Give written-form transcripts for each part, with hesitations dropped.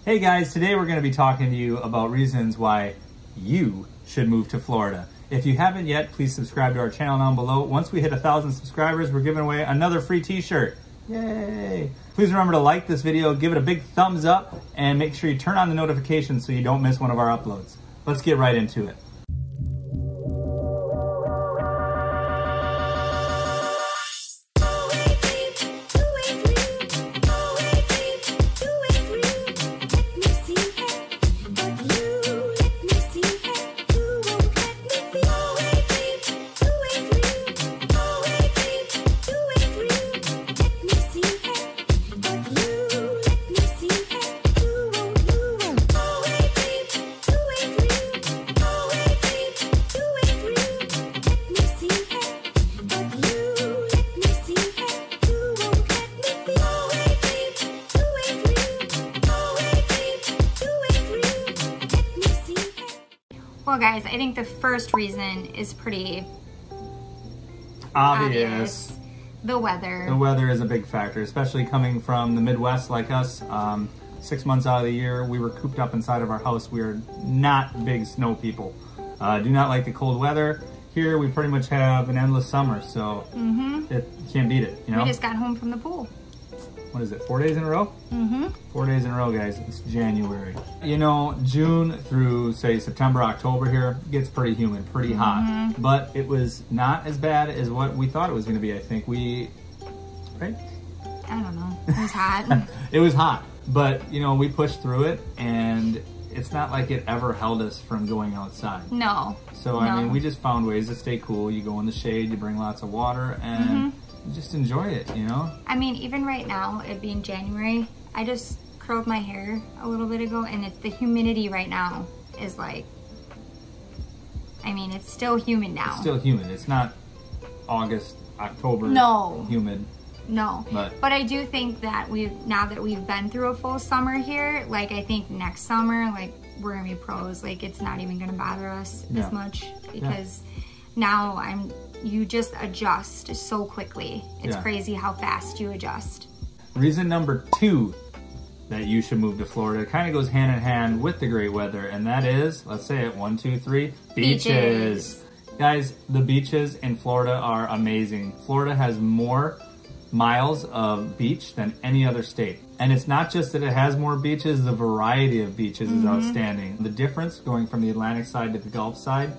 Hey guys, today we're going to be talking to you about reasons why you should move to Florida. If you haven't yet, please subscribe to our channel down below. Once we hit 1,000 subscribers, we're giving away another free t-shirt. Yay! Please remember to like this video, give it a big thumbs up, and make sure you turn on the notifications so you don't miss one of our uploads. Let's get right into it. Well, guys, I think the first reason is pretty Obvious. The weather. The weather is a big factor, especially coming from the Midwest like us. 6 months out of the year, we were cooped up inside of our house. We are not big snow people. Do not like the cold weather. Here, we pretty much have an endless summer, so you can't beat it, you know? We just got home from the pool. What is it, 4 days in a row? 4 days in a row, guys. It's January. You know, June through, say, September, October here, gets pretty humid, pretty hot. But it was not as bad as what we thought it was going to be, I think. Right? I don't know. It was hot. It was hot. But, you know, we pushed through it, and it's not like it ever held us from going outside. No. So, I mean, we just found ways to stay cool. You go in the shade, you bring lots of water, and just enjoy it, you know? I mean, even right now, it being January, I just curled my hair a little bit ago, and it's the humidity right now is like, I mean, it's still humid now. It's still humid. It's not August, October humid. No. But I do think that now that we've been through a full summer here, like I think next summer, like we're gonna be pros. Like it's not even gonna bother us as much because now you just adjust so quickly. It's crazy how fast you adjust. Reason number 2 that you should move to Florida kind of goes hand in hand with the great weather, and that is, let's say it, 1, 2, 3, beaches. Guys, the beaches in Florida are amazing. Florida has more miles of beach than any other state. And it's not just that it has more beaches, the variety of beaches is outstanding. The difference going from the Atlantic side to the Gulf side,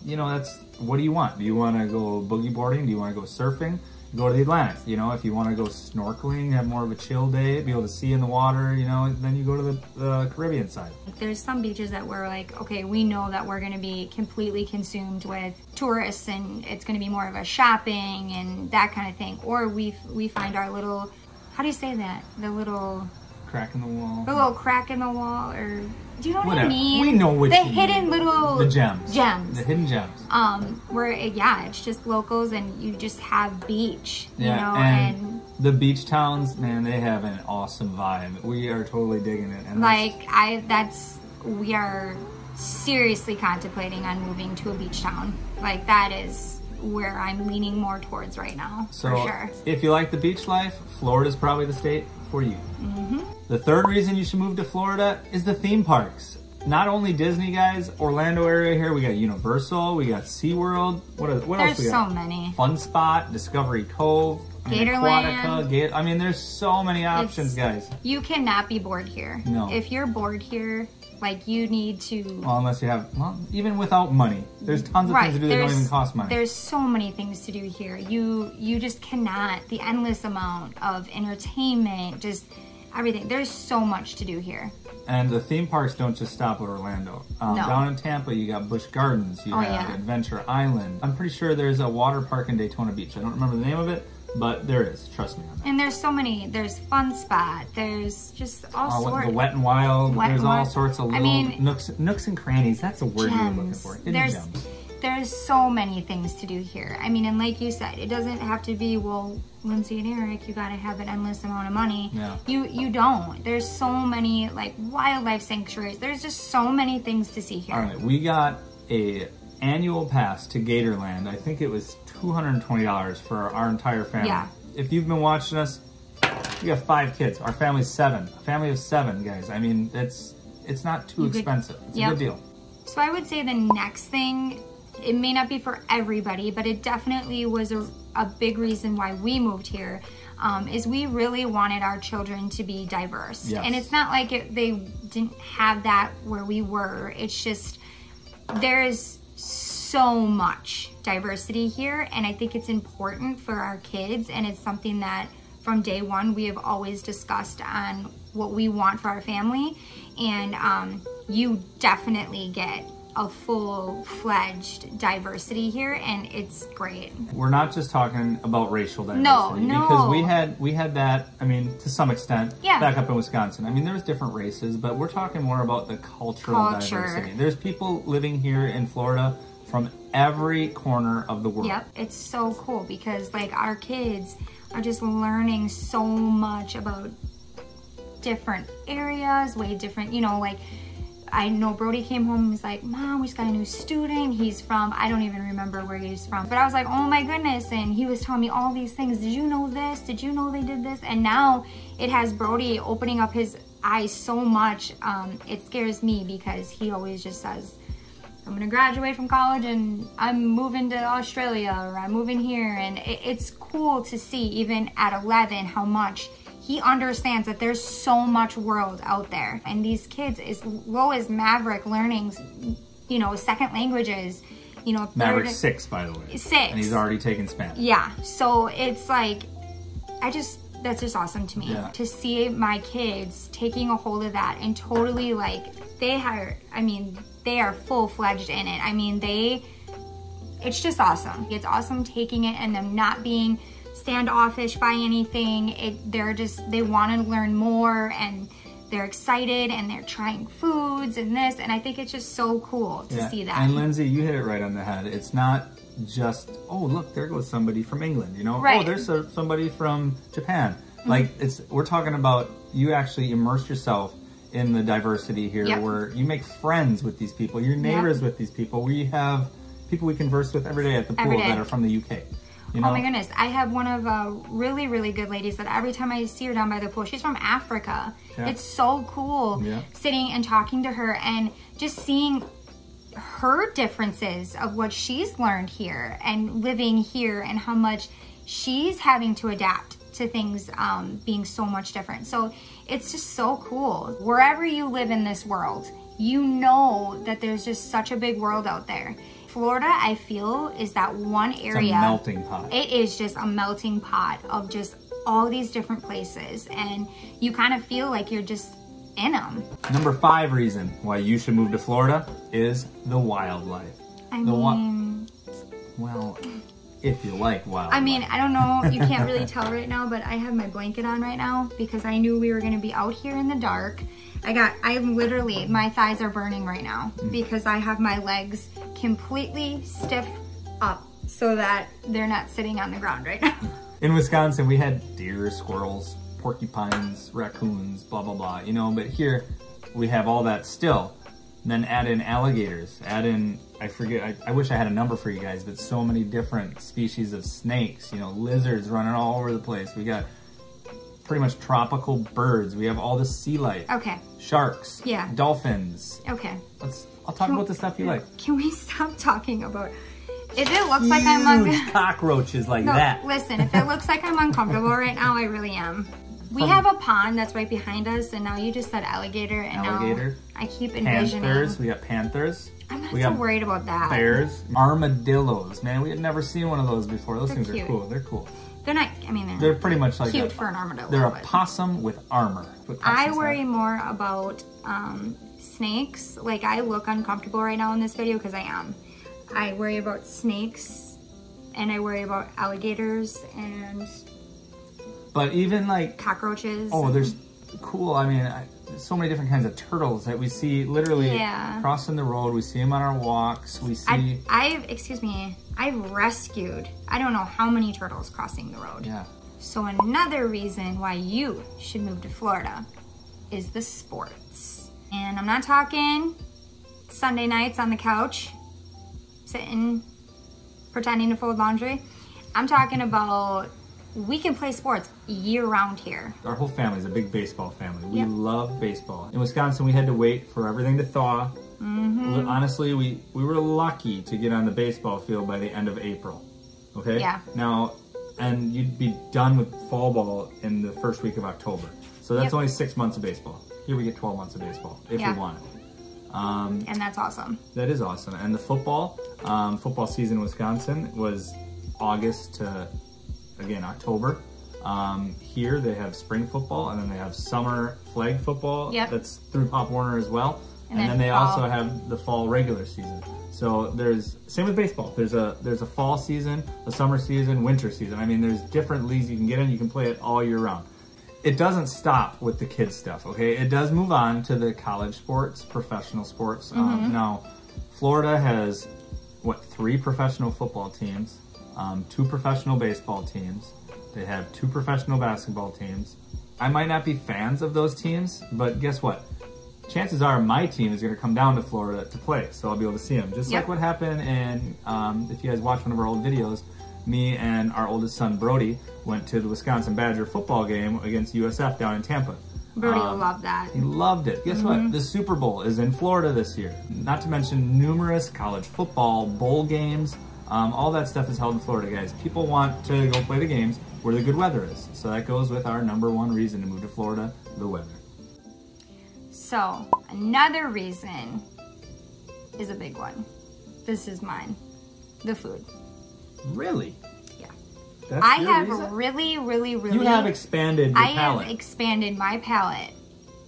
you know, that's, what do you want? Do you want to go boogie boarding? Do you want to go surfing? Go to the Atlantic. You know, if you want to go snorkeling, have more of a chill day, be able to see in the water, you know, then you go to the Caribbean side. There's some beaches that we're like, okay, we know that we're going to be completely consumed with tourists and it's going to be more of a shopping and that kind of thing. Or we find our little, how do you say that? The little crack in the wall. The little crack in the wall, or do you know what I mean? We know what the hidden little the gems. Gems. The hidden gems. Where it's just locals and you just have beach. You know, and the beach towns, man, they have an awesome vibe. We are totally digging it. And we are seriously contemplating on moving to a beach town. Like that is where I'm leaning more towards right now, for sure. If you like the beach life, Florida's probably the state for you. The third reason you should move to Florida is the theme parks. Not only Disney, guys, Orlando area here, we got Universal, we got SeaWorld. What else we got? There's so many. Fun Spot, Discovery Cove, Gatorland. Aquatica, I mean, there's so many options, guys. You cannot be bored here. No. If you're bored here, like you need to... Well, unless you have, even without money, there's tons of things to do that don't even cost money. There's so many things to do here. You just cannot, the endless amount of entertainment, just everything. There's so much to do here. And the theme parks don't just stop at Orlando. Down in Tampa, you got Busch Gardens, you have Adventure Island. I'm pretty sure there's a water park in Daytona Beach. I don't remember the name of it, but there is, trust me on that. And there's so many, there's Fun Spot, there's just all sorts. The Wet n Wild, there's all sorts of little nooks and crannies. That's a word you're looking for. There's so many things to do here. I mean, and like you said, it doesn't have to be, well, Lindsay and Eric, you gotta have an endless amount of money. Yeah. You don't. There's so many like wildlife sanctuaries. There's just so many things to see here. All right, we got a annual pass to Gatorland. I think it was $220 for our entire family. Yeah. If you've been watching us, We have 5 kids. Our family's 7. A family of 7, guys. I mean, it's not too expensive. It's a good deal. So I would say the next thing, it may not be for everybody, but it definitely was a big reason why we moved here, is we really wanted our children to be diverse. Yes. And it's not like they didn't have that where we were. It's just, there is so much diversity here, and I think it's important for our kids, and it's something that from day one we have always discussed on what we want for our family. And you definitely get a full-fledged diversity here, and it's great. We're not just talking about racial diversity. No. Because we had that, I mean, to some extent, Yeah. back up in Wisconsin. I mean, there's different races, but we're talking more about the cultural diversity. There's people living here in Florida from every corner of the world. Yep, it's so cool because like our kids are just learning so much about different areas, way different, you know, like I know Brody came home and was like, Mom, we just got a new student. He's from, I don't even remember where he's from. But I was like, oh my goodness. And he was telling me all these things. Did you know this? Did you know they did this? And now it has Brody opening up his eyes so much. It scares me because he always just says, I'm gonna graduate from college and I'm moving to Australia, or I'm moving here. And it's cool to see, even at 11, how much he understands that there's so much world out there. And these kids, as low as Maverick learning, you know, second languages, you know. Maverick's 6, by the way. 6. And he's already taken Spanish. Yeah, so it's like, that's just awesome to me. Yeah. To see my kids taking a hold of that and totally like, they are full-fledged in it. I mean, it's just awesome. It's awesome taking it and them not being standoffish by anything. They want to learn more, and they're excited, and they're trying foods and this, and I think it's just so cool to see that. And Lindsay, you hit it right on the head. It's not just, oh look, there goes somebody from England, you know? Right. Oh, there's somebody from Japan. Like, we're talking about you actually immerse yourself in the diversity here, where you make friends with these people, you're neighbors with these people. We have people we converse with every day at the pool that are from the UK. You know? Oh my goodness, I have one of really, really good ladies that every time I see her down by the pool, she's from Africa. Yeah. It's so cool sitting and talking to her and just seeing her differences of what she's learned here and living here, and how much she's having to adapt to things being so much different. So it's just so cool. Wherever you live in this world, you know that there's just such a big world out there. Florida, I feel, is that one area. It's a melting pot. It is just a melting pot of just all these different places, and you kind of feel like you're just in them. Number 5 reason why you should move to Florida is the wildlife. Well, if you like wildlife. I mean, I don't know, you can't really tell right now, but I have my blanket on right now because I knew we were gonna be out here in the dark. I'm literally, my thighs are burning right now because I have my legs completely stiff up so that they're not sitting on the ground right now. In Wisconsin, we had deer, squirrels, porcupines, raccoons, blah, blah, blah, you know, but here we have all that still. And then add in alligators, add in, I wish I had a number for you guys, but so many different species of snakes, you know, lizards running all over the place. We got pretty much tropical birds. We have all the sea life. Okay. Sharks. Yeah. Dolphins. Okay. I'll talk about the stuff you like. Can we stop talking about, if it looks like I'm cockroaches like that. Listen, if it looks like I'm uncomfortable right now, I really am. We have a pond that's right behind us, and now you just said alligator, and now I keep envisioning. Panthers. We got panthers. I'm not so worried about that. Bears. Armadillos. Man, we had never seen one of those before. Those things are cool. They're cool. They're not, I mean, they're pretty much like cute for an armadillo. They're a possum with armor. I worry more about snakes. Like, I look uncomfortable right now in this video because I am. I worry about snakes, and I worry about alligators, and but even like cockroaches. Oh, there's cool. I mean, there's so many different kinds of turtles that we see literally crossing the road. We see them on our walks. We see. I've rescued, I don't know how many turtles crossing the road. Yeah. So another reason why you should move to Florida is the sports. And I'm not talking Sunday nights on the couch, sitting, pretending to fold laundry. I'm talking about we can play sports year round here. Our whole family is a big baseball family. We love baseball. In Wisconsin, we had to wait for everything to thaw. Honestly, we were lucky to get on the baseball field by the end of April. Okay? Yeah. Now, and you'd be done with fall ball in the first week of October. So that's only 6 months of baseball. Here we get 12 months of baseball, if we want it. And that's awesome. That is awesome. And the football season in Wisconsin was August to, again, October. Here they have spring football, and then they have summer flag football. That's through Pop Warner as well. And then they also have the fall regular season. So there's, same with baseball. There's a fall season, a summer season, winter season. I mean, there's different leagues you can get in. You can play it all year round. It doesn't stop with the kids stuff, okay? It does move on to the college sports, professional sports. Now, Florida has, 3 professional football teams, 2 professional baseball teams. They have 2 professional basketball teams. I might not be fans of those teams, but guess what? Chances are my team is going to come down to Florida to play, so I'll be able to see them. Just like what happened in, if you guys watch one of our old videos, me and our oldest son, Brody, went to the Wisconsin Badger football game against USF down in Tampa. Brody will love that. He loved it. Guess what? The Super Bowl is in Florida this year. Not to mention numerous college football bowl games. All that stuff is held in Florida, guys. People want to go play the games where the good weather is. So that goes with our #1 reason to move to Florida, the weather. So, another reason is a big one. This is mine. The food. Really? Yeah. That's I your have reason? really... You have expanded your palate. I have expanded my palate.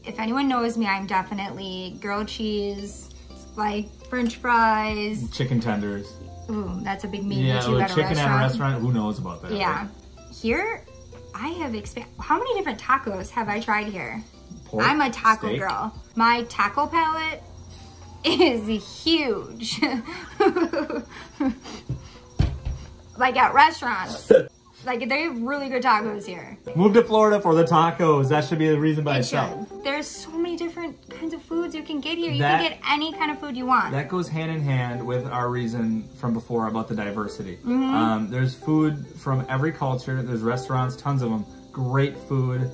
If anyone knows me, I'm definitely grilled cheese, like French fries. Chicken tenders. Ooh, that's a big meat Yeah, too at a chicken restaurant. at a restaurant, who knows about that? Yeah. Right? Here, I have expanded. How many different tacos have I tried here? Pork, I'm a taco steak. girl. My taco palate is huge. Like at restaurants. Like they have really good tacos here. Move to Florida for the tacos. That should be the reason by It itself. should. There's so many different kinds of foods you can get here. You can get any kind of food you want. That goes hand in hand with our reason from before about the diversity. There's food from every culture. There's restaurants, tons of them. Great food,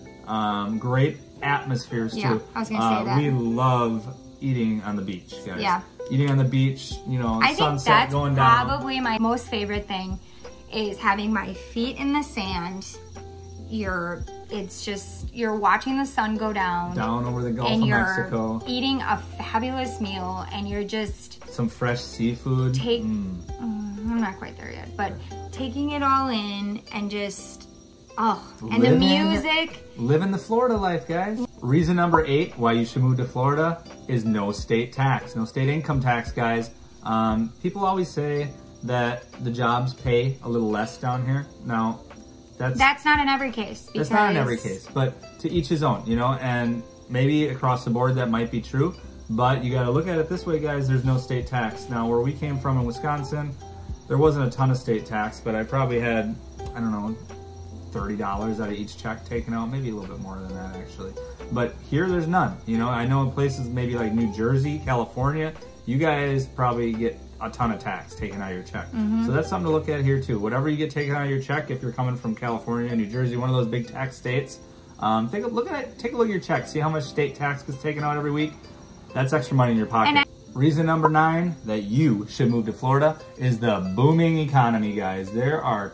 great atmospheres Yeah, too. I was gonna say that. We love eating on the beach, guys. Yeah. Eating on the beach, you know, I think sunset that's going down. probably my most favorite thing is having my feet in the sand. It's just, you're watching the sun go down. Down over the Gulf and of you're Mexico. eating a fabulous meal and you're just... Some fresh seafood. I'm not quite there yet, but taking it all in and just... Oh, and Living- the music. Living the Florida life, guys. Reason number 8 why you should move to Florida is no state tax. No state income tax, guys. People always say that the jobs pay a little less down here. Now, that's not in every case. That's not in every case, but to each his own, you know, and maybe across the board that might be true, but you got to look at it this way, guys. There's no state tax. Now, where we came from in Wisconsin, there wasn't a ton of state tax, but I probably had, I don't know, $30 out of each check taken out, maybe a little bit more than that actually. But here there's none. You know, I know in places maybe like New Jersey, California, you guys probably get a ton of tax taken out of your check. So that's something to look at here too. Whatever you get taken out of your check, if you're coming from California, New Jersey, one of those big tax states, take a look at your check, see how much state tax gets taken out every week. That's extra money in your pocket. Reason number 9 that you should move to Florida is the booming economy, guys. There are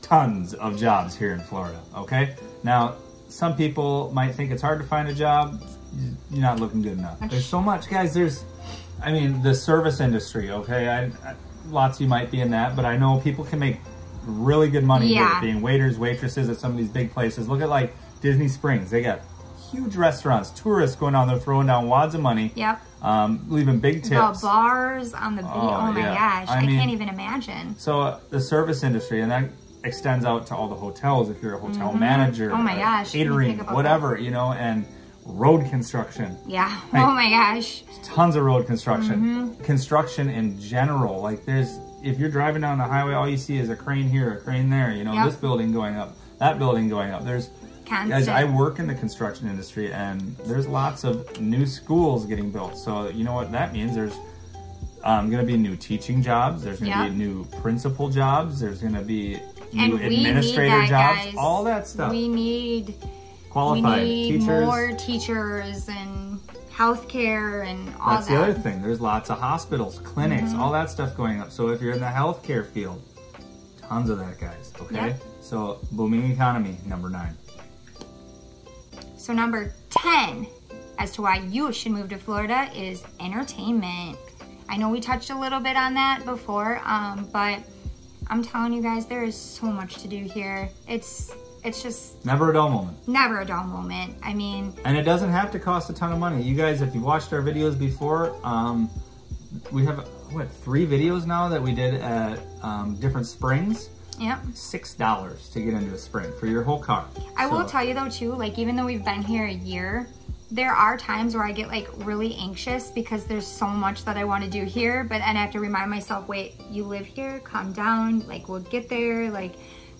tons of jobs here in Florida, okay? Now, some people might think it's hard to find a job. You're not looking good enough. There's so much, guys. I mean, the service industry, okay? Lots of you might be in that, but I know people can make really good money here being waiters, waitresses at some of these big places. Look at like Disney Springs. They got huge restaurants, tourists going down there throwing down wads of money. Yep. Leaving big tips. The bars on the beach. Oh my gosh. I can't even imagine. So the service industry, and that extends out to all the hotels if you're a hotel manager. Oh my gosh. Catering, whatever, you know, and road construction. Yeah. Like, oh my gosh. Tons of road construction. Construction in general. Like if you're driving down the highway, all you see is a crane here, a crane there, you know, this building going up, that building going up. Guys, I work in the construction industry and there's lots of new schools getting built. So you know what that means? There's going to be new teaching jobs. There's going to be new principal jobs. There's going to be new administrator jobs, all that stuff. We need qualified teachers. More teachers and healthcare and all that. That's the other thing. There's lots of hospitals, clinics, all that stuff going up. So if you're in the healthcare field, tons of that, guys. Okay. Yep. So booming economy, number 9. So number 10, as to why you should move to Florida, is entertainment. I know we touched a little bit on that before, but I'm telling you guys, there is so much to do here. It's just never a dull moment. Never a dull moment. I mean, and it doesn't have to cost a ton of money. You guys, if you've watched our videos before, we have what, 3 videos now that we did at different springs. Yep. $6 to get into a spring for your whole car. I will tell you though too, like even though we've been here a year, there are times where I get like really anxious because there's so much that I want to do here, but and I have to remind myself, wait, you live here, calm down, like we'll get there, like,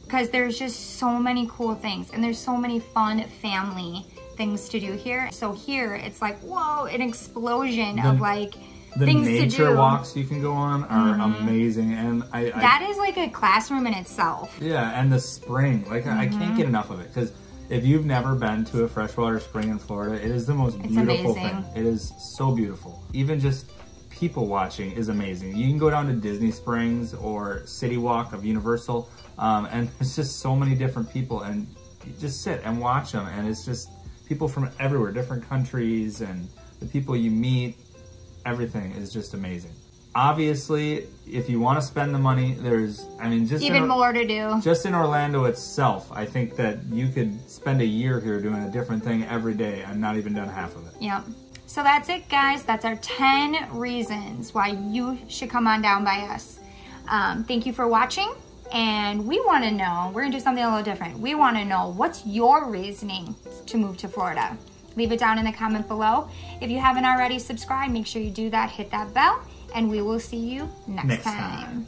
because there's just so many cool things and there's so many fun family things to do here. So here it's like, whoa, an explosion of like things to do. The nature walks you can go on are amazing, and that is like a classroom in itself. Yeah, and the spring, like I can't get enough of it, because if you've never been to a freshwater spring in Florida, it is the most beautiful thing. It is so beautiful. Even just people watching is amazing. You can go down to Disney Springs or City Walk of Universal, and it's just so many different people, and you just sit and watch them, and it's just people from everywhere, different countries, and the people you meet, everything is just amazing. Obviously, if you want to spend the money, there's, I mean, just even more to do. Just in Orlando itself, I think that you could spend a year here doing a different thing every day and not even done half of it. Yep. So that's it, guys. That's our 10 reasons why you should come on down by us. Thank you for watching. And we want to know, we're going to do something a little different. We want to know, what's your reasoning to move to Florida? Leave it down in the comment below. If you haven't already subscribed, make sure you do that. Hit that bell. And we will see you next time.